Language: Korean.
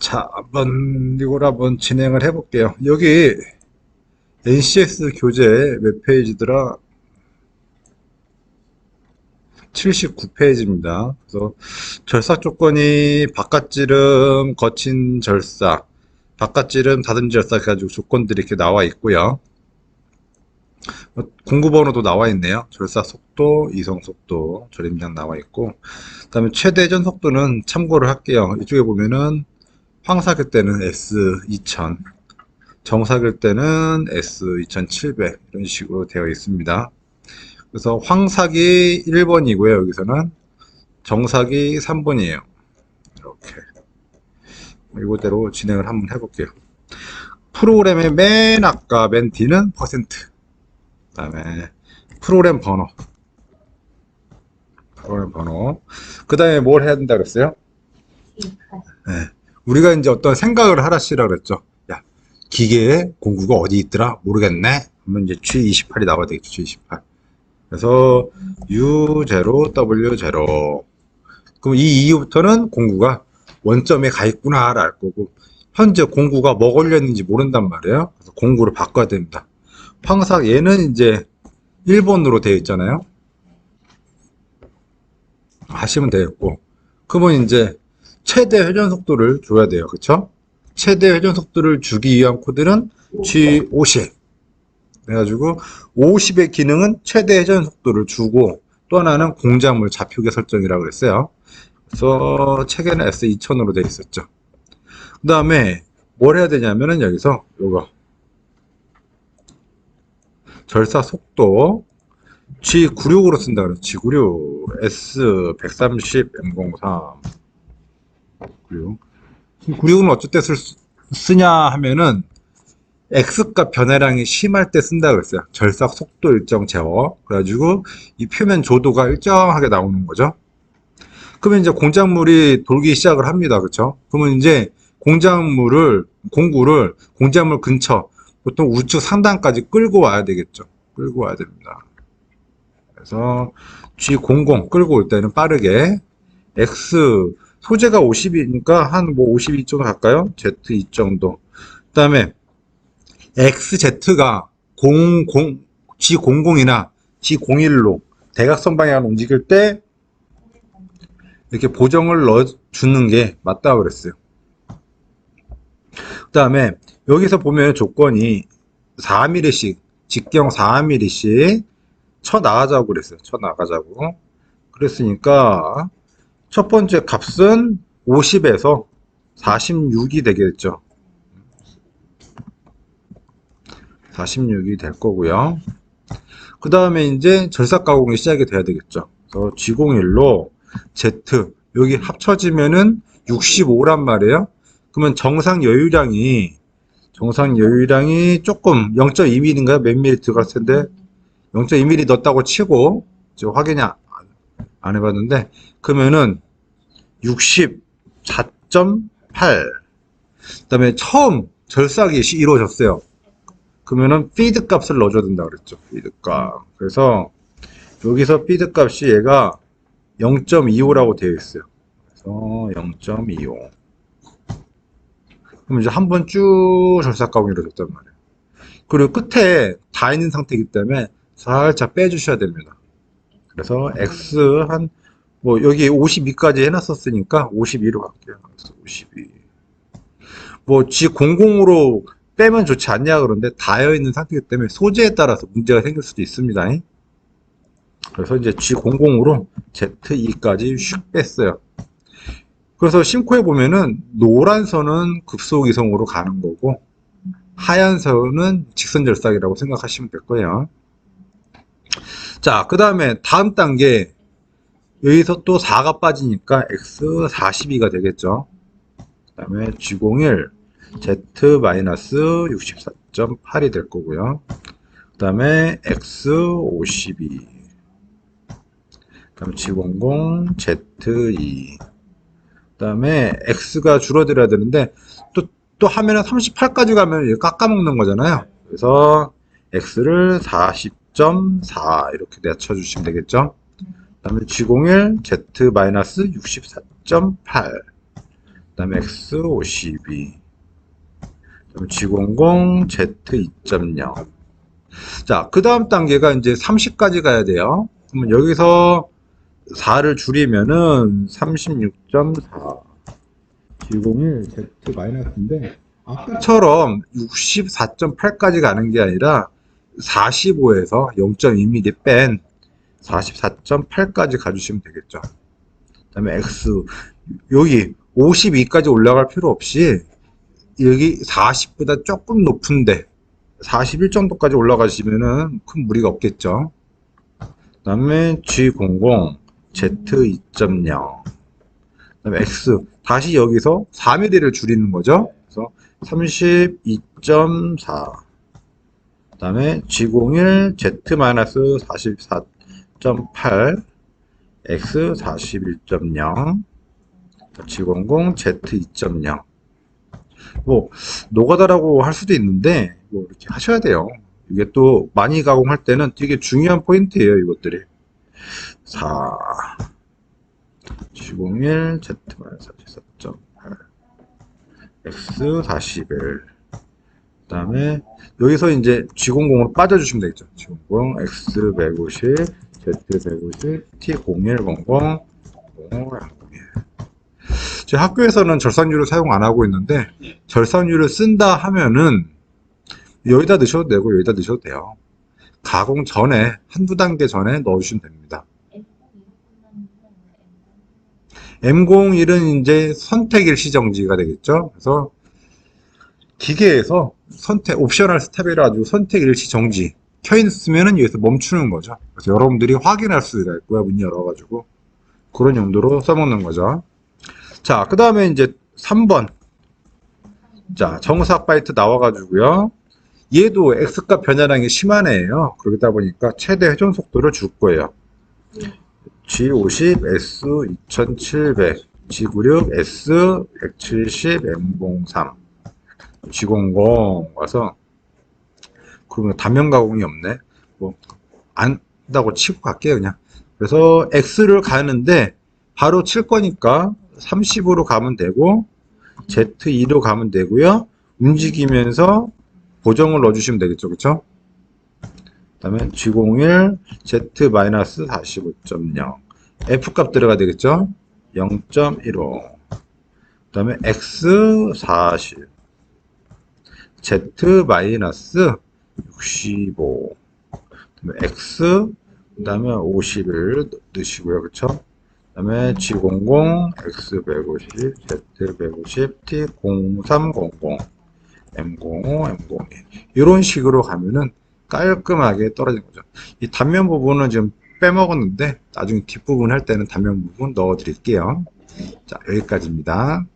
자, 이걸 한번 진행을 해볼게요. 여기 NCS 교재 몇 페이지더라? 79페이지입니다. 그래서 절삭 조건이 바깥지름, 거친 절삭, 바깥지름, 다듬 절삭 해가지고 조건들이 이렇게 나와 있고요. 공구번호도 나와 있네요. 절삭 속도, 이성 속도, 절임량 나와 있고, 그 다음에 최대 회전 속도는 참고를 할게요. 이쪽에 보면은 황사길 때는 S2000, 정사길 때는 S2700 이런 식으로 되어 있습니다. 그래서 황사기 1번이고요. 여기서는 정사기 3번이에요. 이렇게 이거대로 진행을 한번 해볼게요. 프로그램의 맨 아까 맨 뒤는 퍼센트, 그 다음에 프로그램 번호, 그 다음에 뭘 해야 된다 그랬어요? 네. 우리가 이제 어떤 생각을 하라시라 그랬죠. 야, 기계에 공구가 어디 있더라 모르겠네 하면 이제 G28이 나와야 되겠죠. G28. 그래서 U0, W0. 그럼 이 이후부터는 공구가 원점에 가 있구나를 알 거고, 현재 공구가 뭐 걸렸는지 모른단 말이에요. 그래서 공구를 바꿔야 됩니다. 황사 얘는 이제 1번으로 되어 있잖아요. 하시면 되겠고, 그러면 이제 최대 회전 속도를 줘야 돼요. 그쵸? 최대 회전 속도를 주기 위한 코드는 G50. 그래가지고 50의 기능은 최대 회전 속도를 주고, 또 하나는 공작물 좌표계 설정이라고 그랬어요. 그래서 책에는 S2000으로 되어 있었죠. 그 다음에 뭘 해야 되냐면은 여기서 요거 절삭 속도 G96으로 쓴다 그래요. G96, S130, M03. 96은 어쩔 때 쓰냐 하면은 X값 변화량이 심할 때 쓴다 그랬어요. 절삭 속도 일정 제어. 그래가지고 이 표면 조도가 일정하게 나오는 거죠. 그러면 이제 공작물이 돌기 시작을 합니다. 그렇죠? 그러면 이제 공구를 공작물 근처, 보통 우측 상단까지 끌고 와야 되겠죠. 끌고 와야 됩니다. 그래서 G00 끌고 올 때는 빠르게 X 소재가 50이니까 한 뭐 52 정도 갈까요? Z2 정도. 그 다음에 XZ가 G00이나 G01로 대각선 방향으로 움직일 때 이렇게 보정을 넣어주는 게 맞다고 그랬어요. 그 다음에 여기서 보면 조건이 4mm씩, 직경 4mm씩 쳐 나가자고 그랬어요. 쳐 나가자고. 그랬으니까 첫 번째 값은 50에서 46이 되겠죠. 46이 될 거고요. 그 다음에 이제 절삭 가공이 시작이 돼야 되겠죠. 그래서 G01로 Z 여기 합쳐지면은 65란 말이에요. 그러면 정상 여유량이 조금 0.2mm인가요? 몇 mm 들어갔을 텐데 0.2mm 넣었다고 치고 지금 확인이 안 해봤는데, 그러면은 64.8. 그다음에 처음 절삭이 이루어졌어요. 그러면은 피드 값을 넣어줘야 된다 그랬죠. 피드 값. 그래서 여기서 피드 값이 얘가 0.25라고 되어 있어요. 그래서 0.25. 그럼 이제 한번 쭉 절삭 가공이 이루어졌단 말이에요. 그리고 끝에 다 있는 상태이기 때문에 살짝 빼주셔야 됩니다. 그래서 X 한, 뭐, 여기 52까지 해놨었으니까 52로 갈게요. 52. 뭐, G00으로 빼면 좋지 않냐 그런데 닿여 있는 상태이기 때문에 소재에 따라서 문제가 생길 수도 있습니다. 그래서 이제 G00으로 Z2까지 슉 뺐어요. 그래서 심코에 보면은 노란 선은 급속 이성으로 가는 거고, 하얀 선은 직선 절삭이라고 생각하시면 될 거예요. 자, 그 다음에 다음 단계, 여기서 또 4가 빠지니까 X42가 되겠죠. 그 다음에 G01, Z-64.8이 될 거고요. 그 다음에 X52, 그 다음에 G00, Z2, 그 다음에 X가 줄어들어야 되는데, 또 하면은 38까지 가면 깎아먹는 거잖아요. 그래서 X를 40.4 이렇게 낮춰주시면 되겠죠. 그 다음에 G01, Z-64.8. 다음에 X 52, 그다음에 G00 Z 2.0. 자, 그 다음 단계가 이제 30까지 가야 돼요. 그러면 여기서 4를 줄이면은 36.4. G01 Z-인데 아까처럼 64.8까지 가는 게 아니라 45에서 0.2mm 뺀 44.8까지 가주시면 되겠죠. 그 다음에 X 여기 52까지 올라갈 필요 없이 여기 40보다 조금 높은데 41 정도까지 올라가시면은 큰 무리가 없겠죠. 그 다음에 G00 Z2.0, 그 다음에 X 다시 여기서 4mm를 줄이는 거죠. 그래서 32.4, 그 다음에 G01 Z-44.8, X 41.0, G00 Z2.0. 뭐 노가다라고 할 수도 있는데 뭐 이렇게 하셔야 돼요. 이게 또 많이 가공할 때는 되게 중요한 포인트예요. 이것들이 4, G01 Z-44.8, X 41. 그 다음에 여기서 이제 G00으로 빠져주시면 되겠죠. G00 X 150, Z 150, T 0100, 00, 제 학교에서는 절산유를 사용 안 하고 있는데 절산유를 쓴다 하면은 여기다 넣으셔도 되고 여기다 넣으셔도 돼요. 가공 전에 한두 단계 전에 넣어주시면 됩니다. M01은 이제 선택 일시정지가 되겠죠. 그래서 기계에서 선택 옵셔널 스탑이라 가지고 선택 일시정지 켜 있으면은 여기서 멈추는 거죠. 그래서 여러분들이 확인할 수가 있고요. 문 열어가지고 그런 용도로 써먹는 거죠. 자, 그 다음에 이제 3번. 자, 정삭 바이트 나와가지고요. 얘도 X값 변화량이 심한 애예요. 그러다 보니까 최대 회전 속도를 줄 거예요. G50, S 2700, G96, S 170, M03, G00 와서 그러면 단면 가공이 없네. 뭐 안 한다고 치고 갈게요 그냥. 그래서 X를 가는데 바로 칠 거니까 30으로 가면 되고 Z2로 가면 되고요. 움직이면서 보정을 넣어주시면 되겠죠. 그쵸? 그 다음에 G01 Z-45.0 F값 들어가야 되겠죠? 0.15. 그 다음에 X40 Z-65. 그 다음에 X, 그 다음에 50을 넣으시고요. 그쵸? 그 다음에 G00 X150 Z150 T0300 M05 M02 이런 식으로 가면은 깔끔하게 떨어진 거죠. 이 단면 부분은 지금 빼먹었는데 나중에 뒷부분 할 때는 단면 부분 넣어 드릴게요. 자, 여기까지입니다.